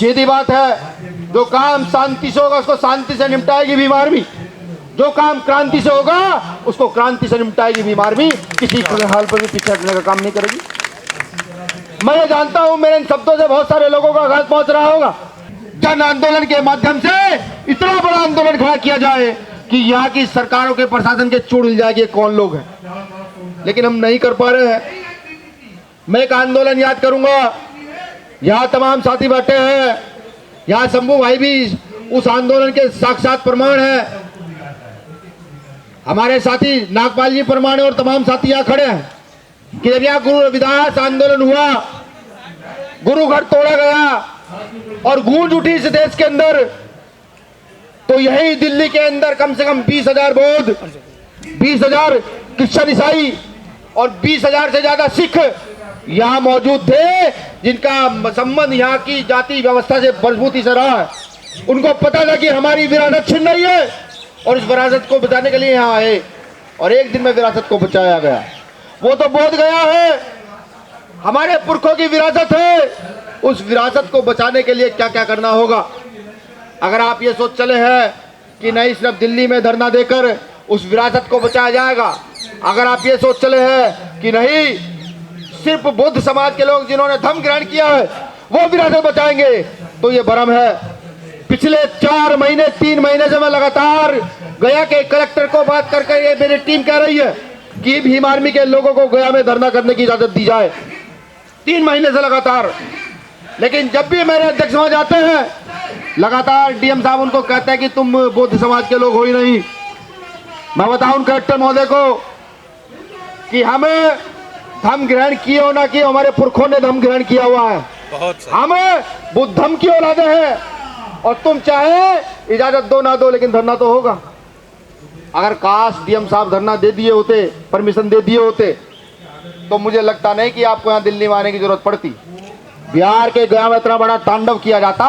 सीधी बात है, जो काम शांति से होगा उसको शांति से निपटाएगी भीम आर्मी, जो काम क्रांति से होगा उसको क्रांति से निपटाएगी भीम आर्मी, किसी हाल पर भी पीछे हटने का काम नहीं करेगी। मैं ये जानता हूं मेरे इन शब्दों से बहुत सारे लोगों का आघात पहुंच रहा होगा। जन आंदोलन के माध्यम से इतना बड़ा आंदोलन खड़ा किया जाए कि यहाँ की सरकारों के प्रशासन के चूड़ हिल जाएगी कौन लोग हैं, लेकिन हम नहीं कर पा रहे हैं। मैं एक आंदोलन याद करूंगा, यहाँ तमाम साथी बैठे हैं, यहाँ शंभू भाई भी उस आंदोलन के साक्षात प्रमाण है, हमारे साथी नागपाल जी प्रमाण है और तमाम साथी यहाँ खड़े हैं कि जब यहाँ गुरु रविदास आंदोलन हुआ, गुरु घर तोड़ा गया और गूंज उठी इस देश के अंदर, तो यही दिल्ली के अंदर कम से कम 20,000 बौद्ध, 20,000 क्रिश्चियन ईसाई और 20,000 से ज्यादा सिख यहाँ मौजूद थे, जिनका संबंध यहाँ की जाति व्यवस्था से मजबूती से रहा है। उनको पता था कि हमारी विरासत छिन रही है और इस विरासत को बचाने के लिए यहाँ आए और एक दिन में विरासत को बचाया गया। वो तो बोध गया है, हमारे पुरखों की विरासत है, उस विरासत को बचाने के लिए क्या क्या करना होगा। अगर आप ये सोच चले हैं कि नहीं सिर्फ दिल्ली में धरना देकर उस विरासत को बचाया जाएगा, अगर आप ये सोच चले हैं कि नहीं सिर्फ बुद्ध समाज के लोग जिन्होंने धर्म ग्रहण किया है वो विरासत बचाएंगे, तो ये भ्रम है। पिछले 4 महीने 3 महीने से मैं लगातार गया के कलेक्टर को बात करके ये मेरी टीम कह रही है कि भीम आर्मी के लोगों को गया में धरना करने की इजाजत दी जाए, 3 महीने से लगातार। लेकिन जब भी मेरे अध्यक्ष वहां जाते हैं, लगातार डीएम साहब उनको कहते हैं कि तुम बौद्ध समाज के लोग हो ही नहीं। मैं बताऊं कलेक्टर महोदय को कि हमें धर्म ग्रहण किए हो ना किए, हमारे पुरखों ने धर्म ग्रहण किया हुआ है, हम बुद्धम की औलादे हैं और तुम चाहे इजाजत दो ना दो लेकिन धरना तो होगा। अगर काश डीएम साहब धरना दे दिए होते, परमिशन दे दिए होते, तो मुझे लगता नहीं कि आपको यहाँ दिल्ली में आने की जरूरत पड़ती। बिहार के गया में इतना बड़ा तांडव किया जाता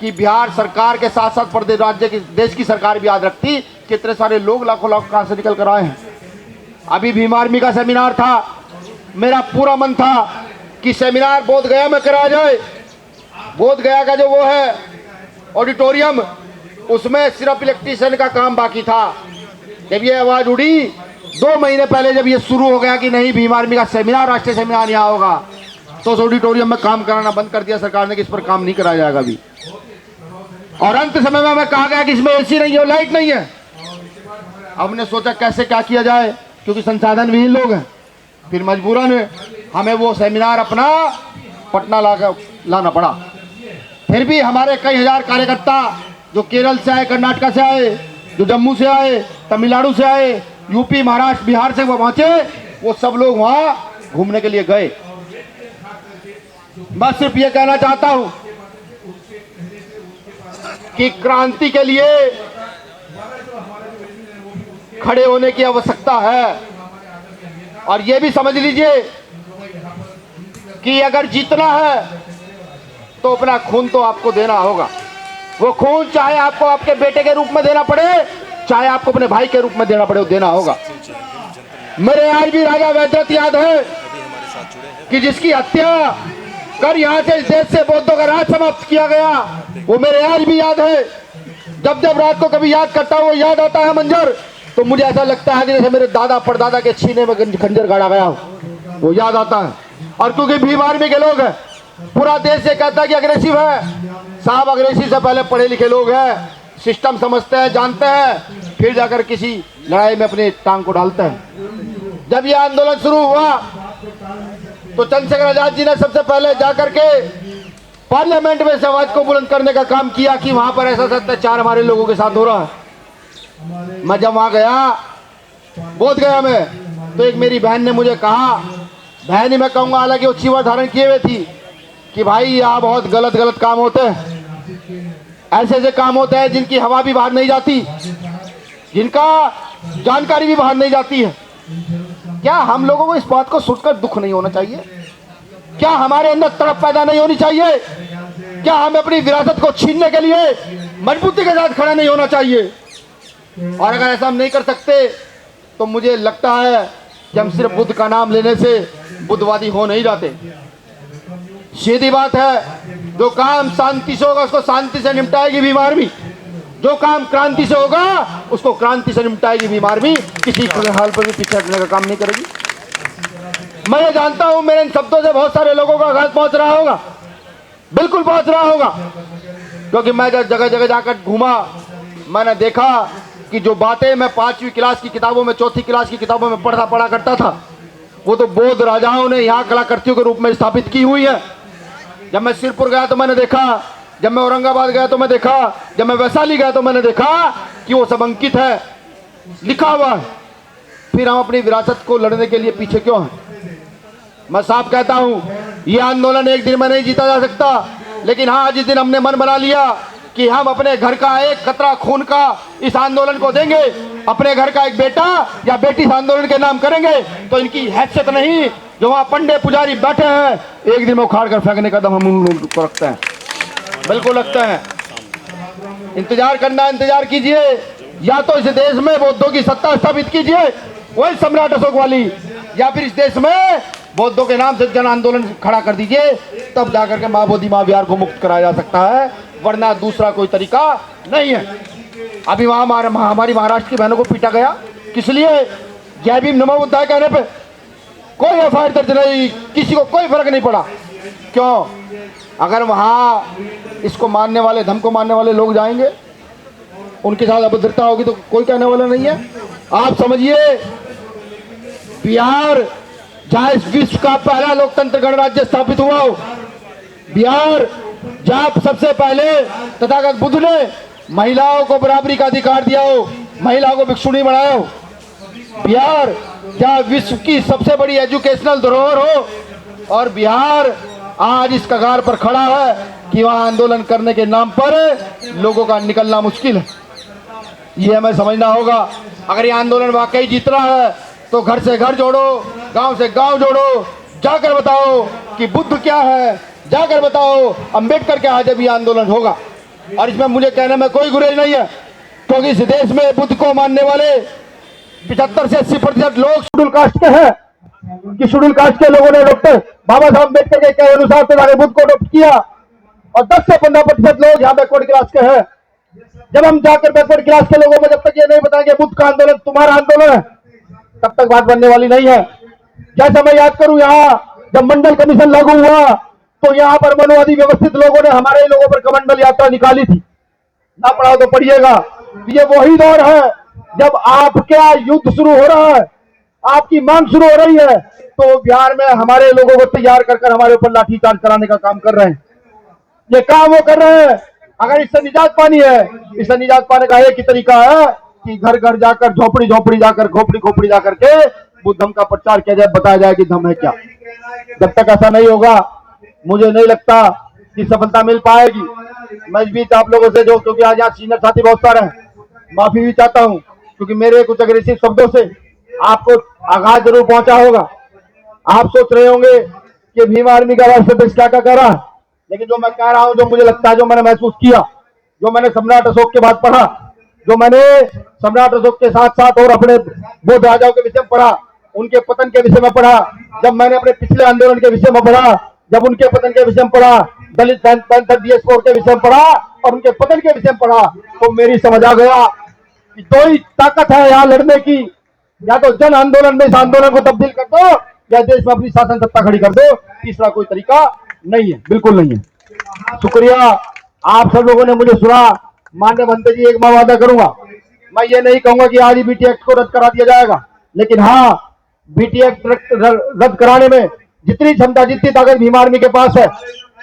कि बिहार सरकार के साथ साथ प्रदेश राज्य की देश की सरकार भी याद रखती कि इतने सारे लोग लाखों लाख कहां से निकल कर आए हैं। अभी भीम आर्मी का सेमिनार था, मेरा पूरा मन था कि सेमिनार बोध गया में कराया जाए। बोध गया का जो वो है ऑडिटोरियम, उसमें सिर्फ इलेक्ट्रीशियन का काम बाकी था। जब ये आवाज उड़ी 2 महीने पहले, जब ये शुरू हो गया कि नहीं भीम आर्मी का सेमिनार, राष्ट्रीय सेमिनार यहाँ होगा, तो उस ऑडिटोरियम में काम कराना बंद कर दिया सरकार ने कि इस पर काम नहीं कराया जाएगा अभी। और अंत समय में हमें कहा गया कि इसमें एसी नहीं है, लाइट नहीं है। हमने सोचा कैसे क्या किया जाए, क्योंकि संसाधन विहीन लोग हैं। फिर मजबूरन हमें वो सेमिनार अपना पटना लाना पड़ा। फिर भी हमारे कई हजार कार्यकर्ता जो केरल से आए, कर्नाटक से आए, जो जम्मू से आए, तमिलनाडु से आए, यूपी, महाराष्ट्र, बिहार से वो पहुंचे, वो सब लोग वहां घूमने के लिए गए। मैं सिर्फ ये कहना चाहता हूं कि क्रांति के लिए खड़े होने की आवश्यकता है। और ये भी समझ लीजिए कि अगर जीतना है तो अपना खून तो आपको देना होगा। वो खून चाहे आपको आपके बेटे के रूप में देना पड़े, चाहे आपको अपने भाई के रूप में देना पड़े, वो देना होगा। मेरे आज भी राजा वैद्यनाथ याद है कि जिसकी हत्या कर यहाँ से इस देश से बौद्धों का राज समाप्त किया गया, वो मेरे आज भी याद है। जब जब रात को कभी याद करता हूँ, वो याद आता है मंजर, तो मुझे ऐसा लगता है कि जैसे मेरे दादा परदादा के सीने में खंजर गाड़ा गया, वो याद आता है। और क्योंकि भीम आर्मी के लोग हैं, पूरा देश ये कहता है कि अग्रेसिव है। साहब अग्रेसिव से पहले पढ़े लिखे लोग हैं, सिस्टम समझते हैं, जानते हैं, फिर जाकर किसी लड़ाई में अपनी टांग को डालते हैं। जब ये आंदोलन शुरू हुआ तो चंद्रशेखर आजाद जी ने सबसे पहले जाकर के पार्लियामेंट में इस आवाज को बुलंद करने का काम किया कि वहां पर ऐसा अत्याचार हमारे लोगों के साथ हो रहा है। मैं जब वहां गया, बोध गया में, तो एक मेरी बहन ने मुझे कहा, बहन ही मैं कहूंगा, हालांकि वो चीवर धारण किए हुए थी, कि भाई यहाँ बहुत गलत गलत काम होते हैं, ऐसे ऐसे काम होते हैं जिनकी हवा भी बाहर नहीं जाती, जिनका जानकारी भी बाहर नहीं जाती है। क्या हम लोगों को इस बात को सुनकर दुख नहीं होना चाहिए? क्या हमारे अंदर तड़प पैदा नहीं होनी चाहिए? क्या हमें अपनी विरासत को छीनने के लिए मजबूती के साथ खड़ा नहीं होना चाहिए? और अगर ऐसा हम नहीं कर सकते तो मुझे लगता है कि हम सिर्फ बुद्ध का नाम लेने से बुद्धवादी हो नहीं जाते। सीधी बात है, जो काम शांति से होगा उसको शांति से निपटाएगी भीम आर्मी, जो काम क्रांति से होगा उसको क्रांति से निपटाएगी भीम आर्मी, किसी हाल पर भी पीछे हटने का काम नहीं करेगी। मैं ये जानता हूं मेरे इन शब्दों से बहुत सारे लोगों का आघात पहुंच रहा होगा, बिल्कुल पहुंच रहा होगा, क्योंकि मैं जब जगह जगह जाकर घूमा मैंने देखा कि जो बातें मैं 5वीं क्लास की किताबों में, 4थी क्लास की किताबों में पढ़ा करता था, वो तो बौद्ध राजाओं ने यहाँ कलाकृतियों के रूप में स्थापित की हुई है। जब मैं सिरपुर गया तो मैंने देखा, जब मैं औरंगाबाद गया तो मैं देखा, जब मैं वैशाली गया तो मैंने देखा कि वो सब अंकित है, लिखा हुआ है। फिर हम अपनी विरासत को लड़ने के लिए पीछे क्यों हैं? मैं साफ कहता हूं, ये आंदोलन एक दिन में नहीं जीता जा सकता, लेकिन हाँ, जिस दिन हमने मन बना लिया कि हम अपने घर का एक कतरा खून का इस आंदोलन को देंगे, अपने घर का एक बेटा या बेटी इस आंदोलन के नाम करेंगे, तो इनकी हैसियत नहीं, जो वहां पंडे पुजारी बैठे हैं, एक दिन में उखाड़ कर फेंकने का दम हम उन लोगों को रखते हैं, बिल्कुल रखते हैं। इंतजार करना, इंतजार कीजिए, या तो इस देश में बौद्धों की सत्ता स्थापित कीजिए वही सम्राट अशोक वाली, या फिर इस देश में बौद्धों के नाम से जन आंदोलन खड़ा कर दीजिए, तब जाकर के माँ बोधि माँ विहार को मुक्त कराया जा सकता है, वरना दूसरा कोई तरीका नहीं है। अभी वहां हमारी महाराष्ट्र की बहनों को पीटा गया, किस लिए? जय भीम नमो बुद्धाय कहने पे कोई एफआईआर दर्ज नहीं, किसी को कोई फर्क नहीं पड़ा। क्यों? अगर वहां इसको मानने वाले, धर्म को मानने वाले लोग जाएंगे, उनके साथ अभद्रता होगी तो कोई कहने वाला नहीं है। आप समझिए, बिहार जहां इस विश्व का पहला लोकतंत्र गणराज्य स्थापित हुआ हो, बिहार जहां सबसे पहले तथागत बुद्ध ने महिलाओं को बराबरी का अधिकार दिया हो, महिलाओं को भिक्षुणी बनाया हो, बिहार जहां विश्व की सबसे बड़ी एजुकेशनल धरोहर हो, और बिहार आज इस कगार पर खड़ा है कि वहां आंदोलन करने के नाम पर लोगों का निकलना मुश्किल है। ये हमें समझना होगा। अगर ये आंदोलन वाकई जीत रहा है तो घर से घर जोड़ो, गांव से गांव जोड़ो, जाकर बताओ कि बुद्ध क्या है, जाकर बताओ अंबेडकर क्या है, जब ये आंदोलन होगा। और इसमें मुझे कहने में कोई गुरेज नहीं है, क्योंकि इस देश में बुद्ध को मानने वाले 75 से 80% लोग शेड्यूल कास्ट के हैं, कि शेड्यूल कास्ट के लोगों ने डॉक्टर बाबा साहब अम्बेडकर के कहे अनुसार तो बुद्ध को अडॉप्ट किया, और 10 से 15% लोग यहाँ बैकवर्ड क्लास के हैं। जब हम जाकर बैकवर्ड क्लास के लोगों में जब तक ये नहीं बताएंगे बुद्ध का आंदोलन तुम्हारा आंदोलन है, तब तक बात बनने वाली नहीं है। जैसे मैं याद करूं, यहाँ जब मंडल कमीशन लागू हुआ तो यहाँ पर मनोवादी व्यवस्थित लोगों ने हमारे लोगों पर कमंडल यात्रा निकाली थी, ना पढ़ा तो पढ़िएगा। ये वही दौर है जब आपका युद्ध शुरू हो रहा है, आपकी मांग शुरू हो रही है, तो बिहार में हमारे लोगों को तैयार कर हमारे ऊपर लाठीचार्ज कराने का काम कर रहे हैं। ये काम वो कर रहे हैं। अगर इससे निजात पानी है, इससे निजात पाने का एक ही तरीका है कि घर घर जाकर, झोपड़ी झोपड़ी जाकर, खोपड़ी खोपड़ी जाकर के बुद्ध धम्म का प्रचार किया जाए, बताया जाए कि धम्म है क्या। जब तक ऐसा नहीं होगा, मुझे नहीं लगता कि सफलता मिल पाएगी। मैं भी आप लोगों से, जो क्योंकि आज यहाँ सीनियर साथी बहुत सारे हैं, माफी भी चाहता हूँ, क्योंकि मेरे कुछ अग्रेसिव शब्दों से आपको आघात जरूर पहुंचा होगा। आप सोच रहे होंगे कि भीम आर्मी का राष्ट्रीय क्या क्या कह रहा है, लेकिन जो मैं कह रहा हूं, जो मुझे लगता है, जो मैंने महसूस किया, जो मैंने सम्राट अशोक के बाद पढ़ा, जो मैंने सम्राट अशोक के साथ साथ और अपने बौद्ध राजाओं के विषय में पढ़ा, उनके पतन के विषय में पढ़ा, जब मैंने अपने पिछले आंदोलन के विषय में पढ़ा, जब उनके पतन के विषय में पढ़ा, दलित पैंथर DS4 के विषय में पढ़ा और उनके पतन के विषय में पढ़ा, तो मेरी समझ आ गया कि दो ही ताकत है यहाँ लड़ने की, या तो जन आंदोलन में इस आंदोलन को तब्दील कर दो, या देश में अपनी शासन सत्ता खड़ी कर दो। तीसरा कोई तरीका नहीं है, बिल्कुल नहीं है। शुक्रिया, आप सब लोगों ने मुझे सुना। माननीय भंते जी, एक मैं वादा करूंगा, मैं ये नहीं कहूंगा कि आज ही BT एक्ट को रद्द करा दिया जाएगा, लेकिन हाँ, BT एक्ट रद्द कराने में जितनी क्षमता, जितनी ताकत भीम आर्मी के पास है,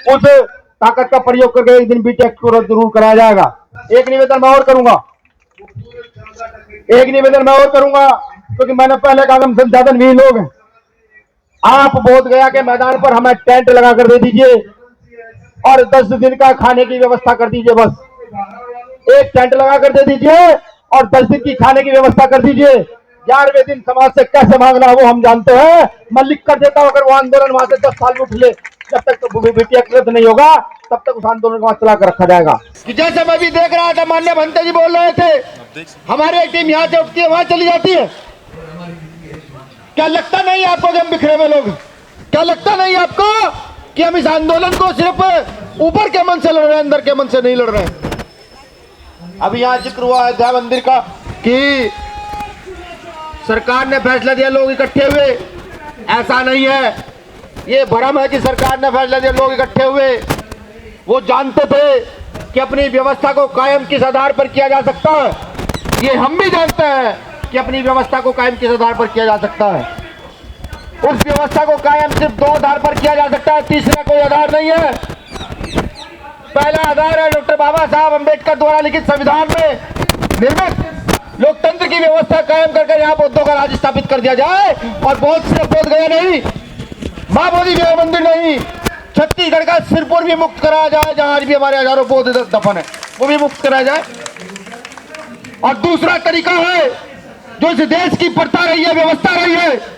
उस ताकत का प्रयोग करके एक दिन BT एक्ट को रद्द जरूर कराया जाएगा। एक निवेदन मैं और करूंगा, क्योंकि मैंने पहले कहा हम संसाधन भी लोग हैं। आप बोध गया के मैदान पर हमें टेंट लगा कर दे दीजिए और 10 दिन का खाने की व्यवस्था कर दीजिए। बस एक टेंट लगा कर दे दीजिए और 10 दिन की खाने की व्यवस्था कर दीजिए। 11वें दिन समाज से कैसे मांगना है वो हम जानते हैं। मैं लिख कर देता हूं, अगर वो आंदोलन वहां से 10 साल में उठ ले, जब तक तो BT एक्ट रद्द नहीं होगा, तब तक उस आंदोलन को चला कर रखा जाएगा। कि जैसे मैं भी देख रहा था, माननीय भंते जी बोल रहे थे, हमारी एक टीम यहाँ से उठती है, वहां चली जाती है। क्या लगता नहीं आपको कि हम बिखरे हुए लोग? क्या लगता नहीं आपको कि हम इस आंदोलन को सिर्फ ऊपर के मन से लड़ रहे हैं, अंदर के मन से नहीं लड़ रहे हैं। अभी यहाँ जिक्र हुआ अयोध्या मंदिर का कि सरकार ने फैसला दिया, लोग इकट्ठे हुए। ऐसा नहीं है, ये भ्रम है कि सरकार ने फैसला दिया, लोग इकट्ठे हुए। वो जानते थे कि अपनी व्यवस्था को कायम किस आधार पर किया जा सकता है। ये हम भी जानते हैं कि अपनी व्यवस्था को कायम किस आधार पर किया जा सकता है। उस व्यवस्था को कायम सिर्फ दो आधार पर किया जा सकता है, तीसरा कोई आधार नहीं है। पहला आधार है डॉक्टर बाबा साहब अम्बेडकर द्वारा लिखित संविधान में निर्मित लोकतंत्र की व्यवस्था कायम करके यहाँ बौद्धों का राज स्थापित कर दिया जाए। और बौद्ध सिर्फ बोध गया नहीं, मां बोधि मंदिर नहीं, छत्तीसगढ़ का सिरपुर भी मुक्त कराया जाए, जहां आज भी हमारे हजारों बौद्ध दफन है, वो भी मुक्त कराया जाए। और दूसरा तरीका है जो इस देश की प्रथा रही है, व्यवस्था रही है,